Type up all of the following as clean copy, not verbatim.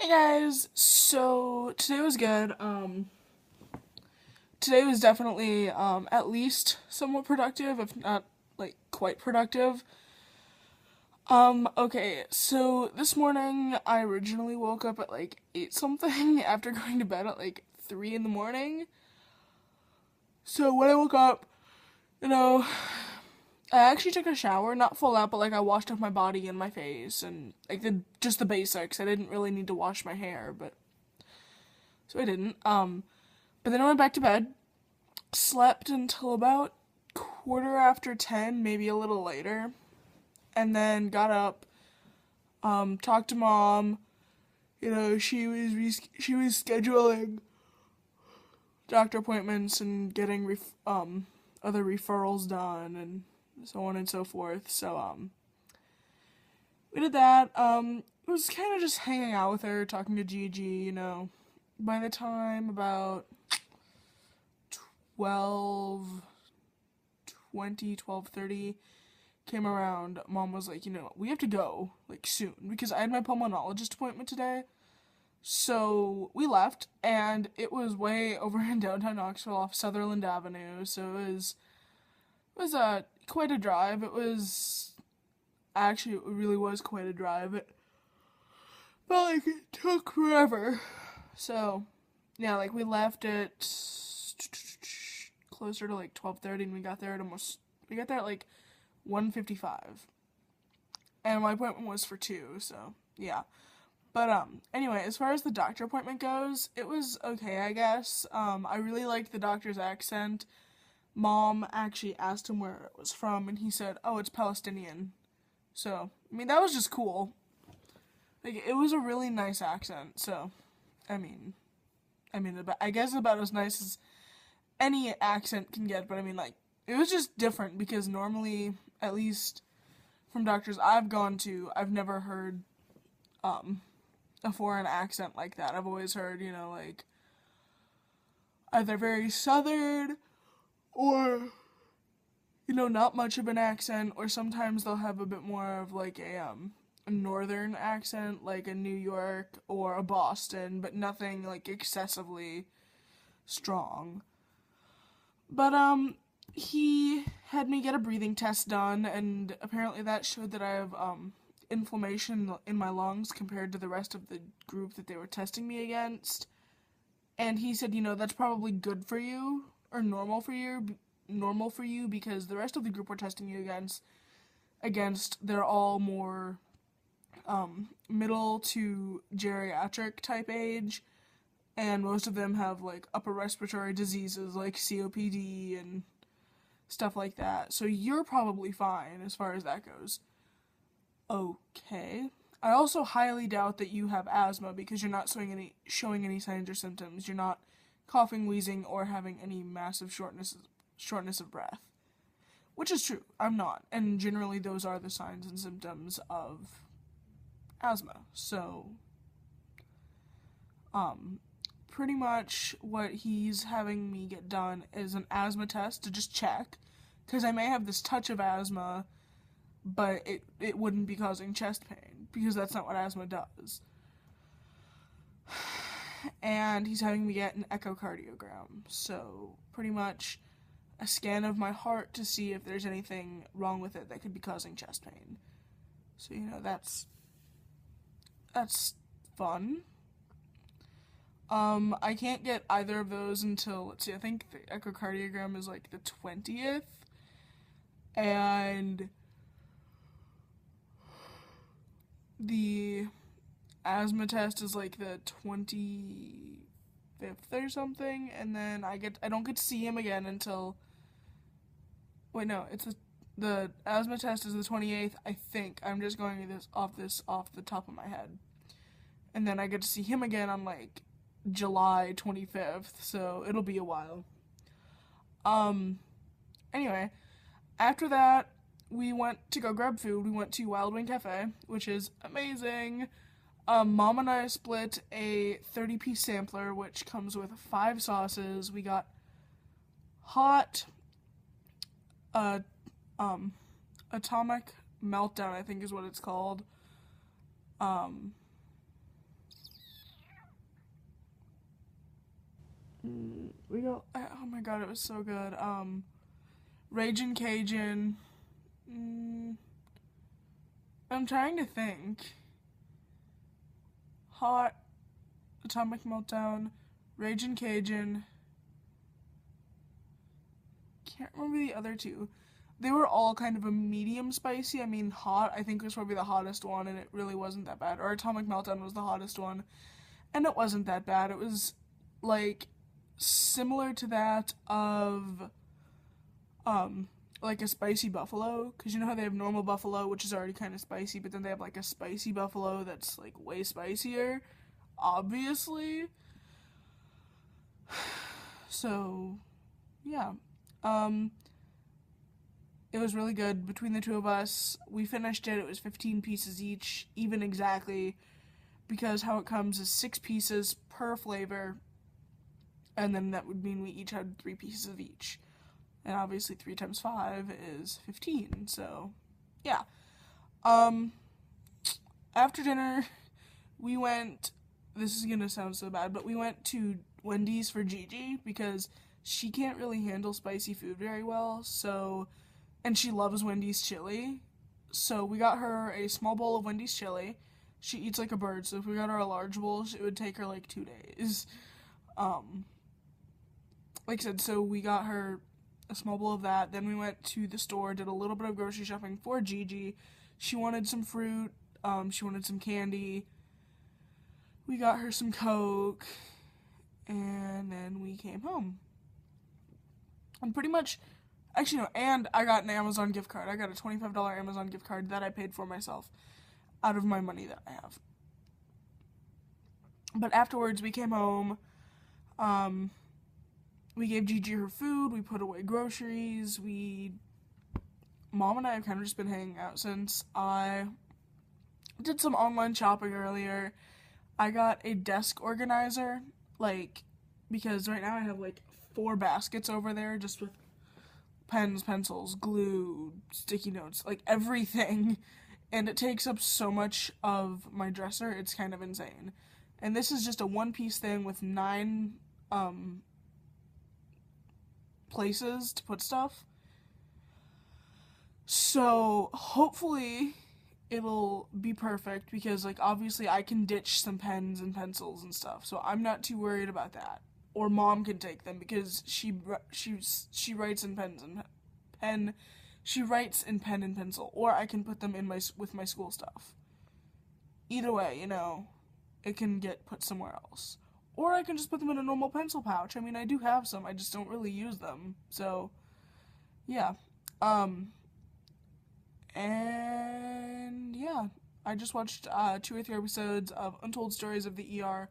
Hey guys, so today was good. Today was definitely at least somewhat productive, if not like quite productive. Okay, so this morning I originally woke up at like 8 something after going to bed at like 3 in the morning. So when I woke up, you know, I actually took a shower, not full out, but like I washed off my body and my face and like just the basics. I didn't really need to wash my hair, but so I didn't. But then I went back to bed, slept until about quarter after 10, maybe a little later, and then got up, talked to mom. She was scheduling doctor appointments and getting other referrals done and so on and so forth. So we did that. It was kind of just hanging out with her, talking to Gigi. By the time about 12 12:30 came around, mom was like, we have to go, like, soon, because I had my pulmonologist appointment today. So we left, and it was way over in downtown Knoxville off Sutherland Avenue, so it was quite a drive. It really was quite a drive. It felt like it took forever. So, yeah, like, we left at closer to like 12:30, and we got there at like 1:55, and my appointment was for 2, so yeah. But anyway, as far as the doctor appointment goes, it was okay, I guess. I really liked the doctor's accent. Mom actually asked him where it was from, and he said, "Oh, it's Palestinian." So I mean, that was just cool. Like, it was a really nice accent. So I mean, I guess about as nice as any accent can get, but I mean, like, it was just different because normally, at least from doctors I've gone to, I've never heard a foreign accent like that. I've always heard, like, either very southern or, not much of an accent, or sometimes they'll have a bit more of like a northern accent, like a New York or a Boston, but nothing like excessively strong. But he had me get a breathing test done, and apparently that showed that I have inflammation in my lungs compared to the rest of the group that they were testing me against. And he said, that's probably good for you, or normal for you, because the rest of the group we're testing you against, they're all more middle to geriatric type age, and most of them have like upper respiratory diseases like COPD and stuff like that. So you're probably fine as far as that goes. Okay. I also highly doubt that you have asthma because you're not showing any signs or symptoms. You're not coughing, wheezing, or having any massive shortness of breath. Which is true. I'm not. And generally those are the signs and symptoms of asthma. So pretty much what he's having me get done is an asthma test to just check, because I may have this touch of asthma, but it wouldn't be causing chest pain, because that's not what asthma does. And he's having me get an echocardiogram, so pretty much a scan of my heart to see if there's anything wrong with it that could be causing chest pain. So, that's fun. I can't get either of those until, let's see, I think the echocardiogram is like the 20th, and the asthma test is like the 25th or something, and then I don't get to see him again until, wait, no, the asthma test is the 28th, I think. I'm just going off the top of my head. And then I get to see him again on like July 25th, so it'll be a while. Anyway, after that, we went to go grab food. We went to Wild Wing Cafe, which is amazing. Mom and I split a 30-piece sampler, which comes with 5 sauces. We got hot, Atomic Meltdown, I think is what it's called. Um, We got, oh my god, it was so good. Ragin' Cajun. I'm trying to think. Hot, Atomic Meltdown, Ragin' Cajun. Can't remember the other two. They were all kind of a medium spicy. I mean, hot, I think was probably the hottest one, and it really wasn't that bad. Or Atomic Meltdown was the hottest one, and it wasn't that bad. It was, like, similar to that of, like a spicy buffalo, because you know how they have normal buffalo, which is already kind of spicy, but then they have, like, a spicy buffalo that's, like, way spicier, obviously. So, yeah. It was really good. Between the two of us, we finished it. It was 15 pieces each, even exactly, because how it comes is 6 pieces per flavor, and then that would mean we each had 3 pieces of each. And obviously 3 times 5 is 15, so, yeah. After dinner, we went, this is gonna sound so bad, but we went to Wendy's for Gigi, because she can't really handle spicy food very well, so, and she loves Wendy's chili, so we got her a small bowl of Wendy's chili. She eats like a bird, so if we got her a large bowl, it would take her like 2 days. Like I said, so we got her a small bowl of that, then we went to the store, did a little bit of grocery shopping for Gigi. She wanted some fruit, she wanted some candy. We got her some Coke, and then we came home. And pretty much, actually no, and I got an Amazon gift card. I got a $25 Amazon gift card that I paid for myself out of my money that I have. But afterwards, we came home, we gave Gigi her food, we put away groceries, Mom and I have kind of just been hanging out since. I did some online shopping earlier. I got a desk organizer, like, because right now I have, like, 4 baskets over there just with pens, pencils, glue, sticky notes, like, everything, and it takes up so much of my dresser, it's kind of insane. And this is just a 1-piece thing with 9, places to put stuff. So, hopefully it'll be perfect, because, like, obviously I can ditch some pens and pencils and stuff, so I'm not too worried about that. Or Mom can take them, because she writes in she writes in pen and pencil, or I can put them in with my school stuff. Either way, you know, it can get put somewhere else. Or I can just put them in a normal pencil pouch. I mean, I do have some, I just don't really use them, so, yeah. And yeah, I just watched 2 or 3 episodes of Untold Stories of the ER,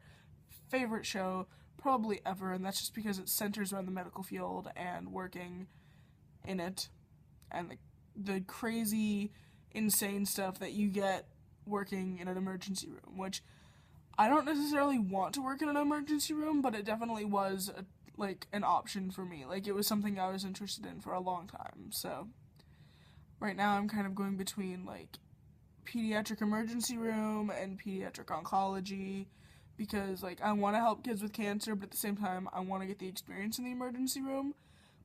favorite show probably ever, and that's just because it centers around the medical field and working in it, and the crazy, insane stuff that you get working in an emergency room, which I don't necessarily want to work in an emergency room, but it definitely was an option for me. Like, it was something I was interested in for a long time, so right now I'm kind of going between, like, pediatric emergency room and pediatric oncology, because, like, I want to help kids with cancer, but at the same time, I want to get the experience in the emergency room.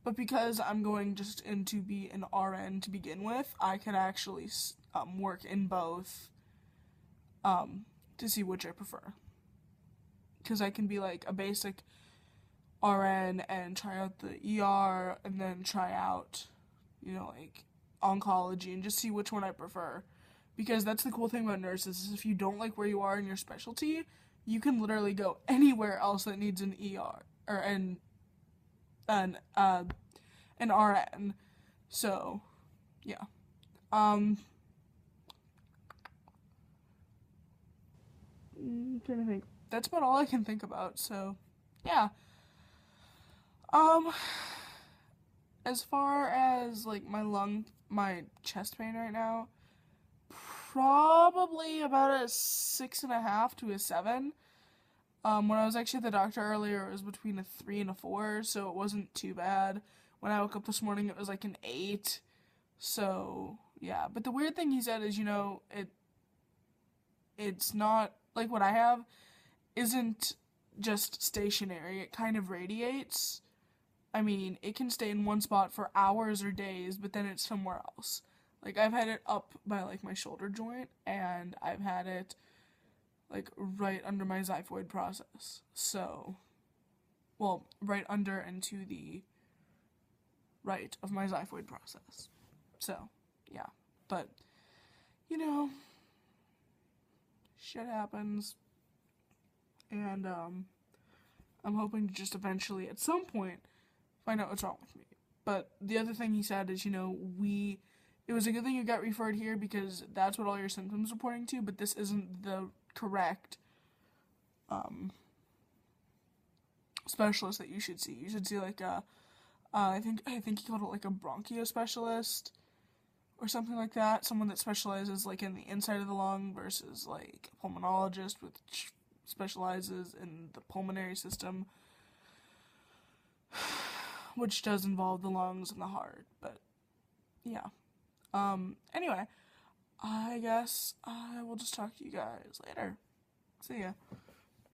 But because I'm going just in to be an RN to begin with, I can actually work in both to see which I prefer. Because I can be, like, a basic RN and try out the ER, and then try out, you know, like, oncology, and just see which one I prefer. Because that's the cool thing about nurses, is if you don't like where you are in your specialty, you can literally go anywhere else that needs an ER, or an RN. So, yeah. I'm trying to think. That's about all I can think about, so, yeah. As far as, like, my chest pain right now, probably about a 6.5 to a 7. When I was actually at the doctor earlier, it was between a 3 and a 4, so it wasn't too bad. When I woke up this morning, it was like an 8. So, yeah. But the weird thing he said is, you know, it's not, like, what I have isn't just stationary. It kind of radiates. I mean, it can stay in one spot for hours or days, but then it's somewhere else. Like, I've had it up by, like, my shoulder joint, and I've had it, like, right under my xiphoid process. So, well, right under and to the right of my xiphoid process. So, yeah. But, you know, shit happens. And, I'm hoping to just eventually, at some point, find out what's wrong with me. But the other thing he said is, it was a good thing you got referred here because that's what all your symptoms are pointing to, but this isn't the correct specialist that you should see. You should see like I think he called it like a bronchio specialist or something like that. Someone that specializes like in the inside of the lung versus like a pulmonologist, which specializes in the pulmonary system, which does involve the lungs and the heart. But yeah. Anyway, I guess I will just talk to you guys later. See ya.